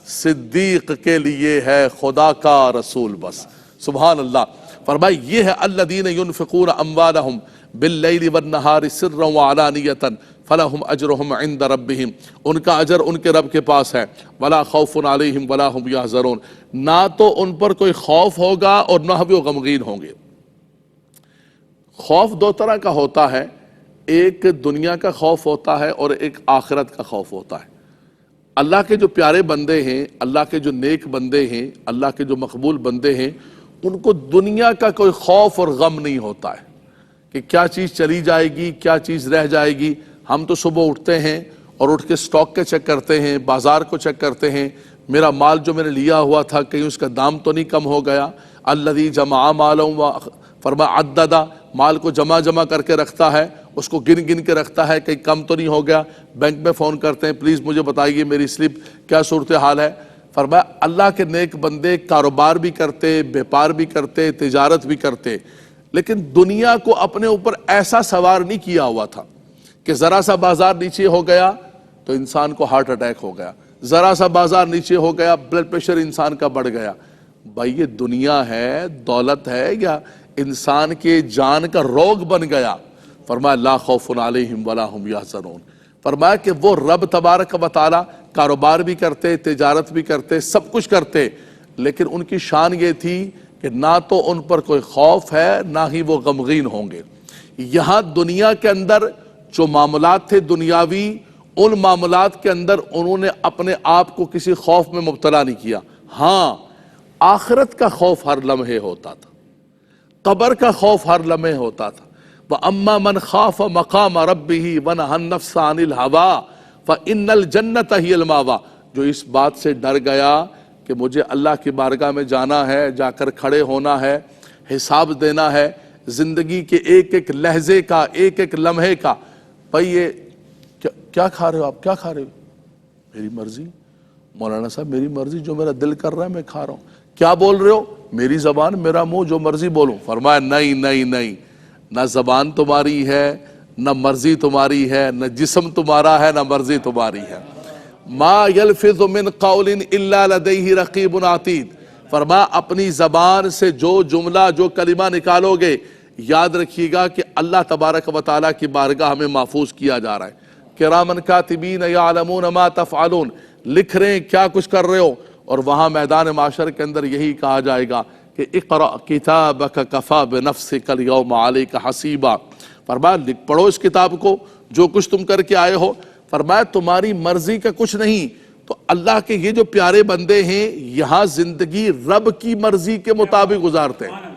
صدیق کے لیے ہے خدا کا رسول بس۔ سبحان اللہ۔ فرمائی یہ ہے الذین ينفقون اموالہم باللیل والنہار سرا وعلانیۃ فلہم اجرہم عند ربہم، ان کا اجر ان کے رب کے پاس ہے۔ ولا خوف علیہم ولا ہم یحزنون، نہ تو ان پر کوئی خوف ہوگا اور نہ وہ غمگین ہوں گے۔ خوف دو طرح کا ہوتا ہے، ایک دنیا کا خوف ہوتا ہے اور ایک آخرت کا خوف ہوتا ہے۔ اللہ کے جو پیارے بندے ہیں، اللہ کے جو نیک بندے ہیں، اللہ کے جو مقبول بندے ہیں، ان کو دنیا کا کوئی خوف اور غم نہیں ہوتا ہے کہ کیا چیز چلی جائے گی، کیا چیز رہ جائے گی۔ ہم تو صبح اٹھتے ہیں اور اٹھ کے سٹاک کے چیک کرتے ہیں، بازار کو چیک کرتے ہیں، میرا مال جو میں نے لیا ہوا تھا کہیں اس کا دام تو نہیں کم ہو گیا۔ الذی جمع مالا، فرمایا عددا، مال کو جمع کر کے رکھتا ہے، اس کو گن گن کے رکھتا ہے کہیں کم تو نہیں ہو گیا۔ بینک میں فون کرتے ہیں پلیز مجھے بتائیے میری سلپ کیا صورتحال ہے۔ فرمایا اللہ کے نیک بندے کاروبار بھی کرتے، بیپار بھی کرتے، تجارت بھی کرتے، لیکن دنیا کو اپنے اوپر ایسا سوار نہیں کیا ہوا تھا کہ ذرا سا بازار نیچے ہو گیا تو انسان کو ہارٹ اٹیک ہو گیا، ذرا سا بازار نیچے ہو گیا بلڈ پریشر انسان کا بڑھ گیا۔ بھائی یہ دنیا ہے، دولت ہے، یا انسان کے جان کا روگ بن گیا؟ فرمایا لا خوف علیہم ولا ہم یحزنون۔ فرمایا کہ وہ رب تبارک و تعالی کاروبار بھی کرتے، تجارت بھی کرتے، سب کچھ کرتے، لیکن ان کی شان یہ تھی کہ نہ تو ان پر کوئی خوف ہے نہ ہی وہ غمگین ہوں گے۔ یہاں دنیا کے اندر جو معاملات تھے دنیاوی، ان معاملات کے اندر انہوں نے اپنے آپ کو کسی خوف میں مبتلا نہیں کیا۔ ہاں آخرت کا خوف ہر لمحے ہوتا تھا، قبر کا خوف ہر لمحے ہوتا تھا۔ وَأَمَّا مَنْ خَافَ مَقَامَ رَبِّهِ وَنَهَى النَّفْسَ عَنِ الْهَوَىٰ فَإِنَّ الْجَنَّةَ هِيَ الْمَأْوَىٰ، جو اس بات سے ڈر گیا کہ مجھے اللہ کی بارگاہ میں جانا ہے، جا کر کھڑے ہونا ہے، حساب دینا ہے، زندگی کے ایک ایک لحظے کا، ایک ایک لمحے کا۔ بھائی یہ کیا کھا رہے ہو آپ؟ کیا کھا رہے ہو؟ میری مرضی مولانا صاحب، میری مرضی، جو میرا دل کر رہا ہے میں کھا رہا ہوں۔ کیا بول رہے ہو؟ میری زبان، میرا منہ، جو مرضی بولوں۔ فرمایا نہیں نہیں نہیں، نہ زبان تمہاری ہے، نہ مرضی تمہاری ہے، نہ جسم تمہارا ہے، نہ مرضی تمہاری ہے۔ ما یلفظ من قول الا لدیہ رقیب عتید۔ فرمایا اپنی زبان سے جو جملہ، جو کلمہ نکالو گے، یاد رکھیے گا کہ اللہ تبارک و تعالیٰ کی بارگاہ ہمیں محفوظ کیا جا رہا ہے۔ کرامن کاتبین یعلمون ما تفعلون، لکھ رہے ہیں کیا کچھ کر رہے ہو، اور وہاں میدان معاشر کے اندر یہی کہا جائے گا کہ اقرأ کتابک کفی بنفسک اليوم علیک حسیبا۔ فرمایا پڑھو اس کتاب کو، جو کچھ تم کر کے آئے ہو۔ فرمایا تمہاری مرضی کا کچھ نہیں، تو اللہ کے یہ جو پیارے بندے ہیں یہاں زندگی رب کی مرضی کے مطابق گزارتے ہیں،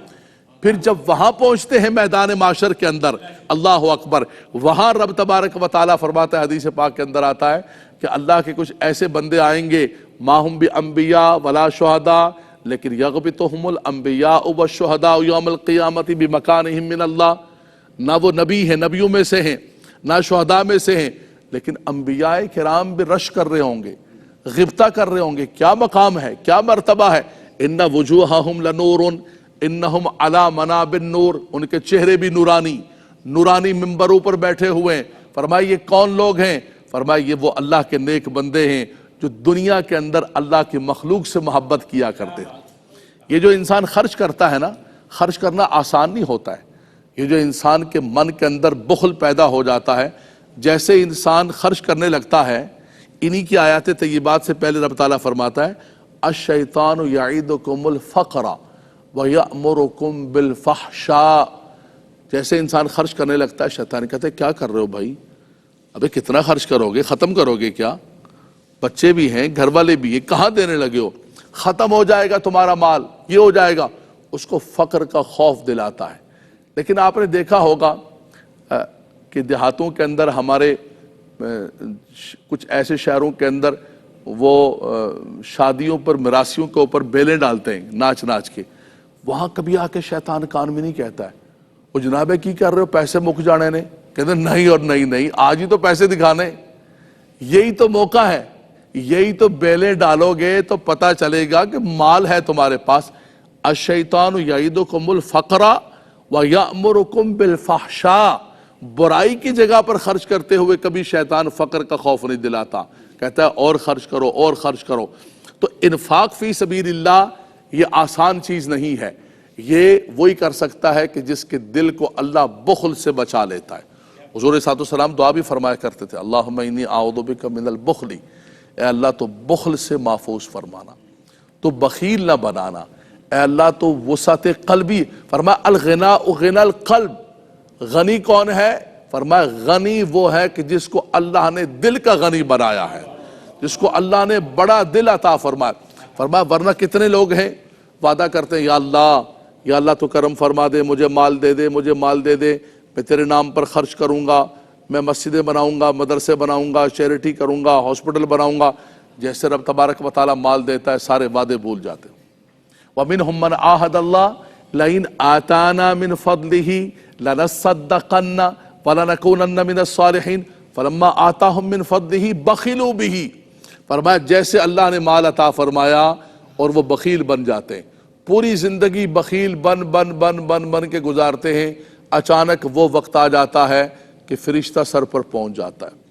پھر جب وہاں پہنچتے ہیں میدان معاشر کے اندر، اللہ اکبر، وہاں رب تبارک و تعالیٰ فرماتا ہے، حدیث پاک کے اندر آتا ہے کہ اللہ کے کچھ ایسے بندے آئیں گے ما ہم بانبیاء ولا شہداء لیکن یغبطہم الانبیاء والشہداء یوم القیامت بمکانہم من اللہ۔ نہ وہ نبی ہیں، نبیوں میں سے ہیں، نہ شہداء میں سے ہیں، لیکن انبیاء کرام بھی رش کر رہے ہوں گے، غبطہ کر رہے ہوں گے۔ کیا مقام ہے، کیا مرتبہ ہے؟ ان وجوہہم لنور انہم علی منابر نور، ان کے چہرے بھی نورانی، نورانی ممبروں پر بیٹھے ہوئے ہیں۔ فرمایا یہ کون لوگ ہیں؟ فرمایا یہ وہ اللہ کے نیک بندے ہیں جو دنیا کے اندر اللہ کی مخلوق سے محبت کیا کرتے ہیں۔ یہ جو انسان خرچ کرتا ہے نا، خرچ کرنا آسان نہیں ہوتا ہے۔ یہ جو انسان کے من کے اندر بخل پیدا ہو جاتا ہے، جیسے انسان خرچ کرنے لگتا ہے، انہی کی آیات طیبات سے پہلے رب تعالیٰ فرماتا ہے الشیطان یعیدکم الفقر وَيَأْمُرُكُمْ بِالْفَحْشَاءِ۔ جیسے انسان خرچ کرنے لگتا ہے، شیطان کہتا ہے کیا کر رہے ہو بھائی؟ ابے کتنا خرچ کرو گے؟ ختم کرو گے کیا؟ بچے بھی ہیں، گھر والے بھی ہیں، کہاں دینے لگے ہو؟ ختم ہو جائے گا تمہارا مال، یہ ہو جائے گا۔ اس کو فقر کا خوف دلاتا ہے۔ لیکن آپ نے دیکھا ہوگا کہ دیہاتوں کے اندر، ہمارے کچھ ایسے شہروں کے اندر، وہ شادیوں پر مراسیوں کے اوپر بیلیں ڈالتے ہیں ناچ ناچ کے۔ وہاں کبھی آ کے شیطان کان میں نہیں کہتا ہے وہ جناب کی کر رہے ہو، پیسے مک جانے نے؟ کہتے ہیں نہیں اور نہیں نہیں، آج ہی تو پیسے دکھانے، یہی تو موقع ہے، یہی تو بیلیں ڈالو گے تو پتہ چلے گا کہ مال ہے تمہارے پاس۔ الشیطان یعیدکم الفقر ویأمرکم بالفحشاء، برائی کی جگہ پر خرچ کرتے ہوئے کبھی شیطان فقر کا خوف نہیں دلاتا، کہتا ہے اور خرچ کرو اور خرچ کرو۔ تو انفاق فی سبیل اللہ یہ آسان چیز نہیں ہے، یہ وہی کر سکتا ہے کہ جس کے دل کو اللہ بخل سے بچا لیتا ہے۔ حضور صلی اللہ علیہ وسلم دعا بھی فرمایا کرتے تھے اللہم انی اعوذ بک من البخل، اے اللہ تو بخل سے محفوظ فرمانا، تو بخیل نہ بنانا، اے اللہ تو وسعت قلبی۔ فرمایا الغناء غنى القلب، غنی کون ہے؟ فرمایا غنی وہ ہے کہ جس کو اللہ نے دل کا غنی بنایا ہے، جس کو اللہ نے بڑا دل عطا فرمایا۔ فرمایا ورنہ کتنے لوگ ہیں وعدہ کرتے ہیں یا اللہ تو کرم فرما دے، مجھے مال دے دے، مجھے مال دے دے، میں تیرے نام پر خرچ کروں گا، میں مسجدیں بناؤں گا، مدرسے بناؤں گا، چیریٹی کروں گا، ہاسپٹل بناؤں گا۔ جیسے رب تبارک و تعالیٰ مال دیتا ہے سارے وعدے بھول جاتے ہیں۔ وَمِنْهُمْ مَنْ عَاهَدَ اللَّهَ لَئِنْ آتَانَا مِنْ فَضْلِهِ لَنَصَّدَّقَنَّ وَلَنَكُونَنَّ مِنَ الصَّالِحِينَ فَلَمَّا آتَاهُمْ مِنْ فَضْلِهِ بَخِلُوا بِهِ۔ فرمایا جیسے اللہ نے مال عطا فرمایا اور وہ بخیل بن جاتے ہیں، پوری زندگی بخیل بن کے گزارتے ہیں، اچانک وہ وقت آ جاتا ہے کہ فرشتہ سر پر پہنچ جاتا ہے۔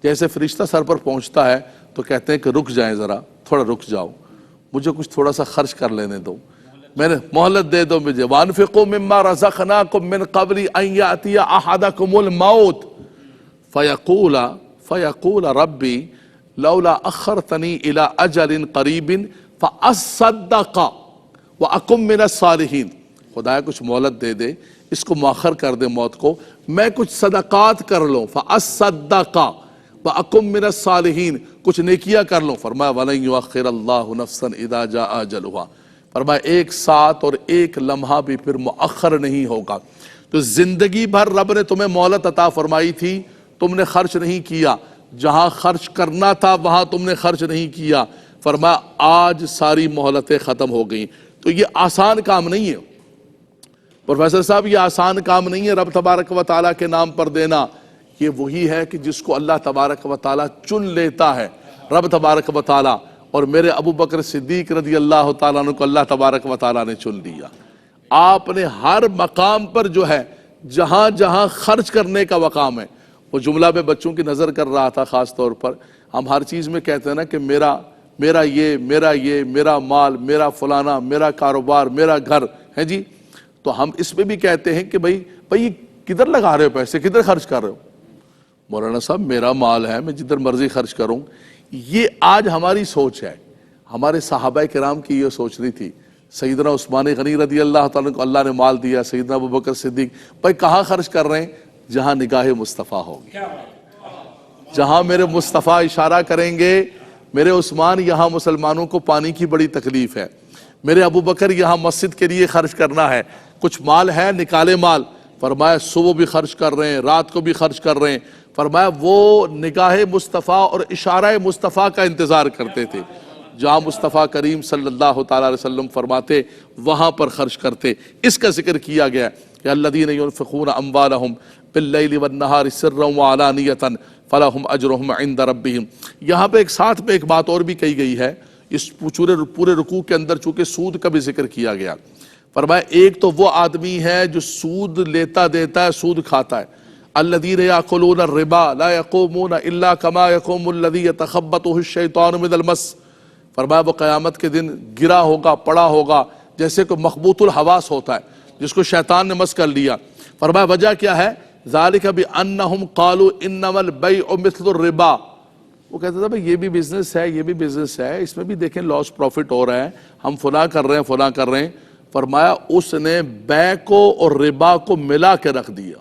جیسے فرشتہ سر پر پہنچتا ہے تو کہتے ہیں کہ رک جائیں، ذرا تھوڑا رک جاؤ، مجھے کچھ تھوڑا سا خرچ کر لینے دو، میں نے مہلت دے دو مجھے۔ وَأَنفِقُوا مِمَّا رَزَقْنَاكُم مِّن قَبْلِ أَن يَأْتِيَ أَحَدَكُمُ الْمَوْتُ فَيَقُولَ رَبِّي لَوْلَا أَخَّرْتَنِي إِلَىٰ أَجَلٍ قَرِيبٍ فَأَصَّدَّقَ وَأَكُن مِّنَ الصَّالِحِينَ۔ خدایا کچھ مہلت دے دے، اس کو مؤخر کر دے موت کو، میں کچھ صدقات کر لوں، فَأَصَّدَّقَ وَأَكُن مِّنَ الصَّالِحِينَ، کچھ نیکیاں کر لوں۔ فرمایا وَلَن يُؤَخِّرَ اللَّهُ نَفْسًا إِذَا جَاءَ أَجَلُهَا، فرمایا ایک ساتھ اور ایک لمحہ بھی پھر مؤخر نہیں ہوگا۔ تو زندگی بھر رب نے تمہیں مہلت عطا فرمائی تھی، تم نے خرچ نہیں کیا، جہاں خرچ کرنا تھا وہاں تم نے خرچ نہیں کیا، فرمایا آج ساری مہلتیں ختم ہو گئیں۔ تو یہ آسان کام نہیں ہے پروفیسر صاحب، یہ آسان کام نہیں ہے رب تبارک و تعالیٰ کے نام پر دینا۔ یہ وہی ہے کہ جس کو اللہ تبارک و تعالیٰ چن لیتا ہے، رب تبارک و تعالیٰ۔ اور میرے ابو بکر صدیق رضی اللہ تعالیٰ عنہ کو اللہ تبارک و تعالیٰ نے چن لیا۔ آپ نے ہر مقام پر جو ہے، جہاں جہاں خرچ کرنے کا مقام ہے، وہ جملہ میں بچوں کی نظر کر رہا تھا خاص طور پر۔ ہم ہر چیز میں کہتے ہیں نا کہ میرا یہ میرا مال، میرا فلانا، میرا کاروبار، میرا گھر ہے جی۔ تو ہم اس میں بھی کہتے ہیں کہ بھئی کدھر لگا رہے ہو پیسے، کدھر خرچ کر رہے ہو؟ مولانا صاحب میرا مال ہے، میں جدھر مرضی خرچ کروں۔ یہ آج ہماری سوچ ہے، ہمارے صحابہ کرام کی یہ سوچ نہیں تھی۔ سیدنا عثمان غنی رضی اللہ تعالیٰ کو اللہ نے مال دیا، سیدنا ابو بکر صدیق، بھائی کہاں خرچ کر رہے ہیں؟ جہاں نگاہ مصطفیٰ ہوگی، جہاں میرے مصطفیٰ اشارہ کریں گے۔ میرے عثمان یہاں مسلمانوں کو پانی کی بڑی تکلیف ہے، میرے ابو بکر یہاں مسجد کے لیے خرچ کرنا ہے، کچھ مال ہے نکالے مال۔ فرمایا صبح بھی خرچ کر رہے ہیں، رات کو بھی خرچ کر رہے ہیں۔ فرمایا وہ نگاہ مصطفیٰ اور اشارہ مصطفیٰ کا انتظار کرتے تھے، جہاں مصطفیٰ کریم صلی اللہ تعالیٰ علیہ وسلم فرماتے وہاں پر خرچ کرتے۔ اس کا ذکر کیا گیا کہ الذین ينفقون اموالهم باللیل والنہار سرا وعلانیۃ فلہم اجرہم عند ربہم۔ یہاں پہ ایک ساتھ میں ایک بات اور بھی کہی گئی ہے، اس پورے رکوع کے اندر چونکہ سود کا بھی ذکر کیا گیا۔ فرمایا ایک تو وہ آدمی ہے جو سود لیتا دیتا ہے، سود کھاتا ہے۔ الذین یاکلون الربا لا یقومون الا کما یقوم الذی یتخبطہ الشیطان من المس۔ فرمایا وہ قیامت کے دن گرا ہوگا، پڑا ہوگا، جیسے کوئی مخبوط الحواس ہوتا ہے جس کو شیطان نے مس کر لیا۔ فرمایا وجہ کیا ہے؟ ذالک بانہم قالوا انما البیع مثل الربا۔ وہ کہتے تھے بھئی یہ بھی بزنس ہے، یہ بھی بزنس ہے، اس میں بھی دیکھیں لاس پروفٹ ہو رہا ہے، ہم فلاں کر رہے ہیں، فلاں کر رہے ہیں۔ فرمایا اس نے بیع کو اور ربا کو ملا کے رکھ دیا،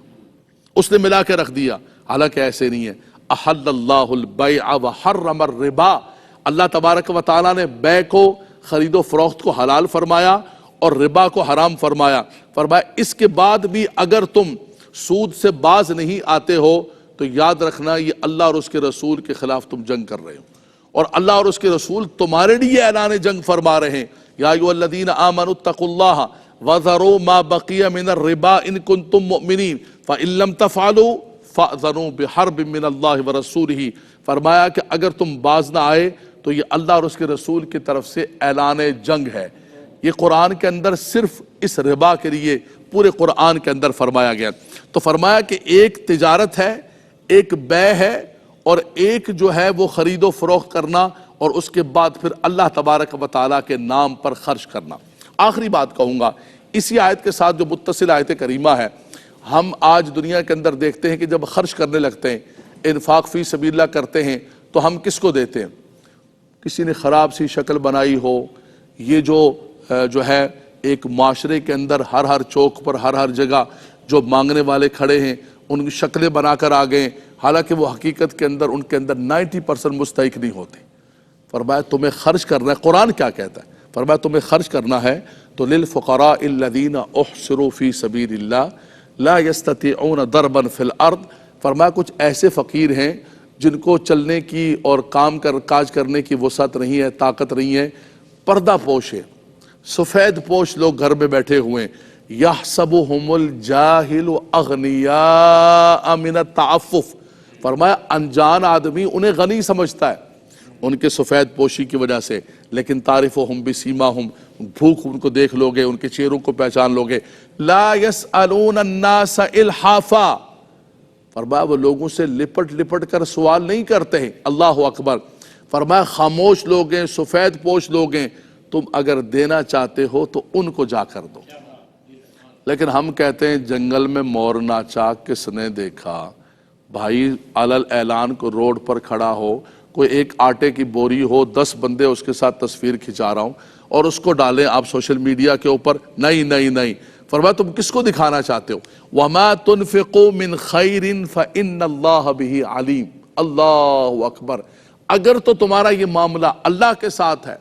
اس نے ملا کے رکھ دیا، حالانکہ ایسے نہیں ہے۔ احل اللہ البیع وحرم الربا، اللہ تبارک و تعالیٰ نے بیع کو، خرید و فروخت کو حلال فرمایا اور ربا کو حرام فرمایا۔ فرمایا اس کے بعد بھی اگر تم سود سے باز نہیں آتے ہو تو یاد رکھنا یہ اللہ اور اس کے رسول کے خلاف تم جنگ کر رہے ہو، اور اللہ اور اس کے رسول تمہارے لیے اعلان جنگ فرما رہے ہیں۔ یا ایھا الذین آمنوا اتقوا اللہ وذروا ما بقی من الربا ان کنتم مؤمنین فإن لم تفعلوا فأذنوا بحرب من اللہ ورسولہ۔ فرمایا کہ اگر تم باز نہ آئے تو یہ اللہ اور اس کے رسول کی طرف سے اعلان جنگ ہے۔ یہ قرآن کے اندر صرف اس ربا کے لیے پورے قرآن کے اندر فرمایا گیا۔ تو فرمایا کہ ایک تجارت ہے، ایک بیع ہے، اور ایک جو ہے وہ خرید و فروخت کرنا، اور اس کے بعد پھر اللہ تبارک و تعالیٰ کے نام پر خرچ کرنا۔ آخری بات کہوں گا اسی آیت کے ساتھ جو متصل آیت کریمہ ہے، ہم آج دنیا کے اندر دیکھتے ہیں کہ جب خرچ کرنے لگتے ہیں، انفاق فی سبیل اللہ کرتے ہیں، تو ہم کس کو دیتے ہیں؟ کسی نے خراب سی شکل بنائی ہو، یہ جو ہے ایک معاشرے کے اندر ہر چوک پر ہر جگہ جو مانگنے والے کھڑے ہیں ان کی شکلیں بنا کر آ گئے، حالانکہ وہ حقیقت کے اندر ان کے اندر 90% مستحق نہیں ہوتے۔ فرمایا تمہیں خرچ کرنا ہے، قرآن کیا کہتا ہے؟ فرمایا تمہیں خرچ کرنا ہے تو للفقراء الذین احصروا فی سبیل اللہ لا یستطیعون ضربا فی الارض۔ فرمایا کچھ ایسے فقیر ہیں جن کو چلنے کی اور کاج کرنے کی وسعت نہیں ہے، طاقت نہیں ہے، پردہ پوش ہے، سفید پوش لوگ گھر میں بیٹھے ہوئے ہیں۔ یحسبهم الجاہل اغنیاء من التعفف۔ فرمایا انجان آدمی انہیں غنی سمجھتا ہے، ان کے سفید پوشی کی وجہ سے، لیکن تعرفہم بسیماہم، بھوک ان کو دیکھ لوگے، ان کے چہروں کو پہچان لوگے۔ لا یسألون الناس الحافا، فرمایا وہ لوگوں سے لپٹ لپٹ کر سوال نہیں کرتے ہیں۔ اللہ اکبر۔ فرمایا خاموش لوگ ہیں، سفید پوش لوگ ہیں، تم اگر دینا چاہتے ہو تو ان کو جا کر دو۔ لیکن ہم کہتے ہیں جنگل میں مور ناچا کس نے دیکھا؟ بھائی علل اعلان کو روڈ پر کھڑا ہو، کوئی ایک آٹے کی بوری ہو، 10 بندے اس کے ساتھ تصویر کھچا رہا ہوں اور اس کو ڈالیں آپ سوشل میڈیا کے اوپر، نہیں نہیں نہیں۔ فرمایا تم کس کو دکھانا چاہتے ہو؟ وَمَا تُنْفِقُوا مِنْ خَيْرٍ فَإِنَّ اللَّهَ بِهِ عَلِيمٌ۔ اللہ اکبر۔ اگر تو تمہارا یہ معاملہ اللہ کے ساتھ ہے،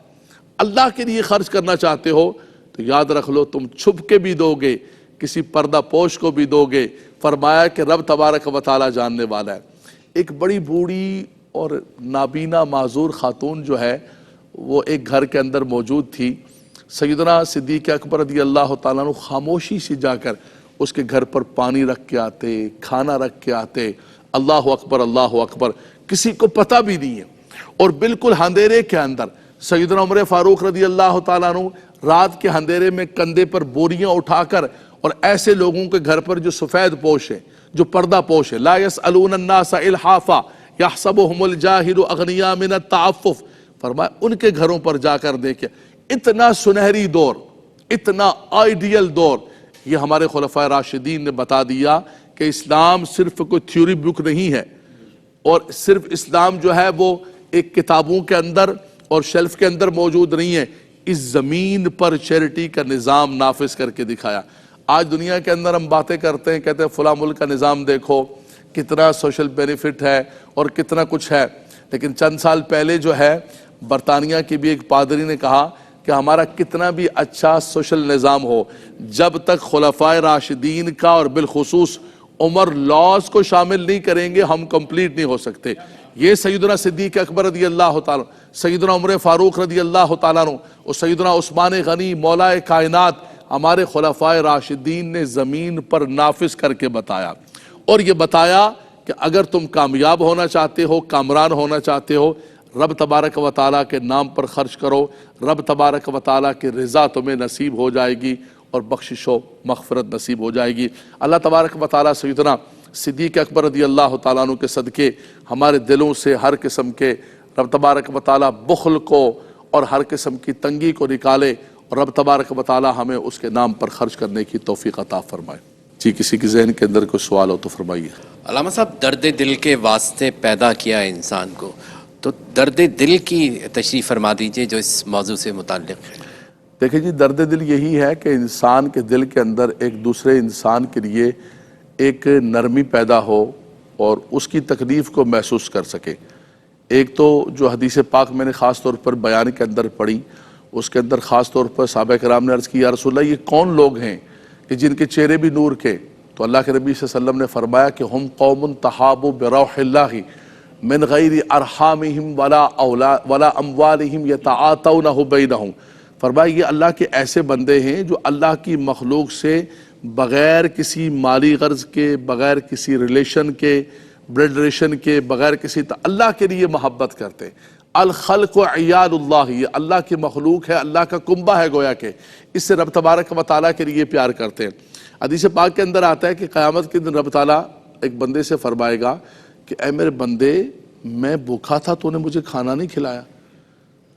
اللہ کے لیے خرچ کرنا چاہتے ہو، تو یاد رکھ لو تم چھپ کے بھی دو گے، کسی پردہ پوش کو بھی دو گے، فرمایا کہ رب تبارک و تعالی جاننے والا ہے۔ ایک بڑی بوڑھی اور نابینا معذور خاتون جو ہے وہ ایک گھر کے اندر موجود تھی۔ سیدنا صدیق اکبر رضی اللہ تعالیٰ عنہ خاموشی سے جا کر اس کے گھر پر پانی رکھ کے آتے، کھانا رکھ کے آتے۔ اللہ اکبر، اللہ اکبر۔ کسی کو پتہ بھی نہیں ہے، اور بالکل اندھیرے کے اندر سیدنا عمر فاروق رضی اللہ تعالیٰ عنہ رات کے اندھیرے میں کندھے پر بوریاں اٹھا کر، اور ایسے لوگوں کے گھر پر جو سفید پوش ہیں، جو پردہ پوش ہیں، لا یسألون الناس الحافا یحسبهم الجاہل اغنیاء من التعفف، فرمایا ان کے گھروں پر جا کر دیکھیں۔ اتنا سنہری دور، اتنا آئیڈیل دور، یہ ہمارے خلفائے راشدین نے بتا دیا کہ اسلام صرف کوئی تھیوری بک نہیں ہے، اور صرف اسلام جو ہے وہ ایک کتابوں کے اندر اور شیلف کے اندر موجود نہیں ہے، اس زمین پر چیریٹی کا نظام نافذ کر کے دکھایا۔ آج دنیا کے اندر ہم باتیں کرتے ہیں، کہتے ہیں فلاں ملک کا نظام دیکھو کتنا سوشل بینیفٹ ہے اور کتنا کچھ ہے، لیکن چند سال پہلے جو ہے برطانیہ کی بھی ایک پادری نے کہا کہ ہمارا کتنا بھی اچھا سوشل نظام ہو، جب تک خلفائے راشدین کا اور بالخصوص عمر لاز کو شامل نہیں کریں گے ہم کمپلیٹ نہیں ہو سکتے۔ یہ سیدنا صدیق اکبر رضی اللہ تعالیٰ، سیدنا عمر فاروق رضی اللہ تعالیٰ عنہ اور سیدنا عثمان غنی مولا کائنات، ہمارے خلفائے راشدین نے زمین پر نافذ کر کے بتایا، اور یہ بتایا کہ اگر تم کامیاب ہونا چاہتے ہو، کامران ہونا چاہتے ہو، رب تبارک و تعالیٰ کے نام پر خرچ کرو، رب تبارک و تعالیٰ کی رضا تمہیں نصیب ہو جائے گی اور بخشش و مغفرت نصیب ہو جائے گی۔ اللہ تبارک و تعالیٰ سیدنا صدیق اکبر رضی اللہ تعالیٰ عنہ کے صدقے ہمارے دلوں سے ہر قسم کے رب تبارک و تعالیٰ بخل کو اور ہر قسم کی تنگی کو نکالے، اور رب تبارک و تعالیٰ ہمیں اس کے نام پر خرچ کرنے کی توفیق عطا فرمائے۔ جی کسی کے ذہن کے اندر کوئی سوال ہو تو فرمائیے۔ علامہ صاحب، درد دل کے واسطے پیدا کیا ہے انسان کو، تو درد دل کی تشریح فرما دیجئے جو اس موضوع سے متعلق ہے۔ دیکھیں جی، درد دل یہی ہے کہ انسان کے دل کے اندر ایک دوسرے انسان کے لیے ایک نرمی پیدا ہو اور اس کی تکلیف کو محسوس کر سکے۔ ایک تو جو حدیث پاک میں نے خاص طور پر بیان کے اندر پڑھی، اس کے اندر خاص طور پر صحابہ کرام نے عرض کی یا رسول اللہ یہ کون لوگ ہیں کہ جن کے چہرے بھی نور کے؟ تو اللہ کے نبی صلی اللہ علیہ وسلم نے فرمایا کہ ہم قوم تحابوا بروح اللہ من غیر ارحامہم ولا اموالہم یتعاطونہ بینہم، فرمایا یہ اللہ کے ایسے بندے ہیں جو اللہ کی مخلوق سے بغیر کسی مالی غرض کے، بغیر کسی ریلیشن کے، بلڈ ریلیشن کے، بغیر کسی اللہ کے لیے محبت کرتے ہیں۔ الخلق عیال اللہ، یہ اللہ کی مخلوق ہے، اللہ کا کنبہ ہے گویا کہ، اس سے رب تبارک و تعالیٰ کے لیے پیار کرتے ہیں۔ حدیث پاک کے اندر آتا ہے کہ قیامت کے دن رب تعالیٰ ایک بندے سے فرمائے گا کہ اے میرے بندے میں بھوکا تھا تو نے مجھے کھانا نہیں کھلایا۔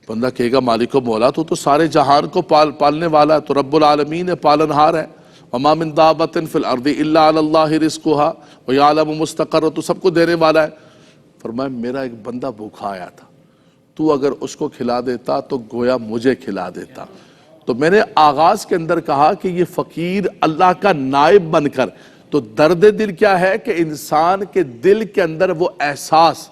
بندہ کہے گا مالک و مولا تو سارے جہان کو پالنے والا ہے، تو رب العالمین ہے، پالنہار ہے۔ وما من دابۃ فی الارض الا علی اللہ رزقها ویعلم مستقرہ، تو سب کو دینے والا ہے۔ فرمایا میرا ایک بندہ بھوکا آیا تھا، تو اگر اس کو کھلا دیتا تو گویا مجھے کھلا دیتا۔ تو میں نے آغاز کے اندر کہا کہ یہ فقیر اللہ کا نائب بن کر، تو درد دل کیا ہے کہ انسان کے دل کے اندر وہ احساس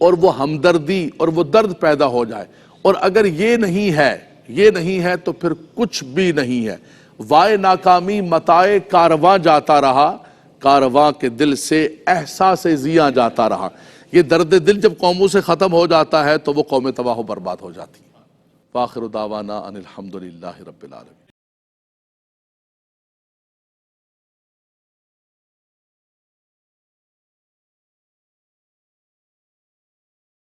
اور وہ ہمدردی اور وہ درد پیدا ہو جائے، اور اگر یہ نہیں ہے تو پھر کچھ بھی نہیں ہے۔ وائے ناکامی متائے کارواں جاتا رہا، کارواں کے دل سے احساس زیاں جاتا رہا۔ یہ درد دل جب قوموں سے ختم ہو جاتا ہے تو وہ قوم تباہ و برباد ہو جاتی ہے۔ وآخر دعوانا ان الحمدللہ رب العالمین۔